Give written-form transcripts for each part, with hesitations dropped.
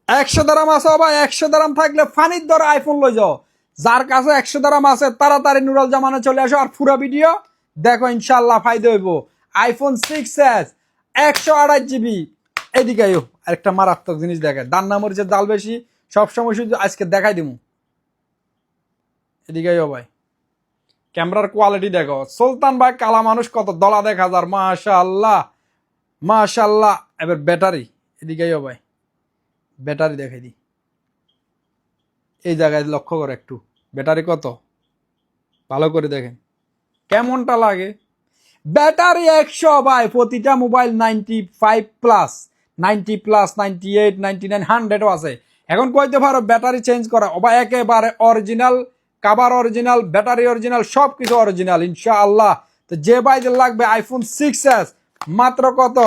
100 দারাম আছে ভাই, 100 দারাম থাকলে ফানির দর আইফোন লই যাও। যার কাছে 100 দারাম আছে তাড়াতাড়ি নুরাল জামানে চলে আসো, আর পুরো ভিডিও দেখো, ইনশাল্লাহ ফায়দা হইব। IPhone 6s 128 GB। এদিকে আইও, আরেকটা মারাত্মক জিনিস দেখে, দান্না মরিচের জাল বেশি সবসময়, শুধু আজকে দেখাই দিমু। এদিকে আইও ভাই, ক্যামেরার কোয়ালিটি দেখো। সুলতান ভাই কালা মানুষ কত দলা দেখা যার, মাশাআল্লাহ মাশাআল্লাহ। এবার ব্যাটারি, এদিকে আইও ভাই, ব্যাটারি দেখাই দি। এই জায়গায় লক্ষ্য করে একটু, ব্যাটারি কত ভালো করে দেখেন কেমনটা লাগে। ব্যাটারি 100 ভাই, প্রতিটা মোবাইল 95+, 90+, 98, 99, 100ও আছে। এখন কইতে পারো ব্যাটারি চেঞ্জ করা, বা একেবারে original, cover original, battery original, সবকিছু অরিজিনাল ইনশাআল্লাহ। তো যে ভাইদের লাগবে আইফোন 6s, মাত্র কত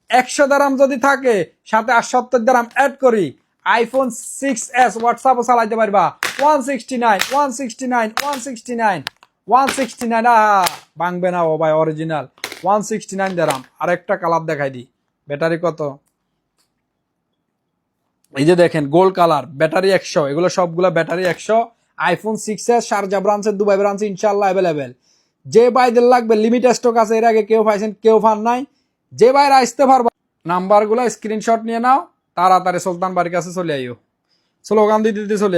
100 দারাম যদি থাকে, সাথে 78 দারাম অ্যাড করি, আইফোন 6s হোয়াটসঅ্যাপও চালাইতে পারবা। 169, 169, 169, 169। ভাঙবে না ও ভাই, অরিজিনাল 169 দারাম। আরেকটা কালার দেখাই দি, ব্যাটারি কত, এই যে দেখেন গোল্ড কালার, ব্যাটারি 100। এগুলো সবগুলো ব্যাটারি 100। আইফোন 6s শারজা ব্রাঞ্চে, দুবাই ব্রাঞ্চে ইনশাল্লাহ অ্যাভেলেবেল। যে ভাইদের লাগবে লিমিট স্টক আছে, এর আগে কেউ পাইছেন কেউ পান নাই। যে ভাইরা আসতে পারবা নাম্বারগুলো স্ক্রিনশট নিয়ে নাও, তাড়াতাড়ি সুলতান বাড়ির কাছে চলে আইও, স্লোগান দিতে দিতে চলে আইও।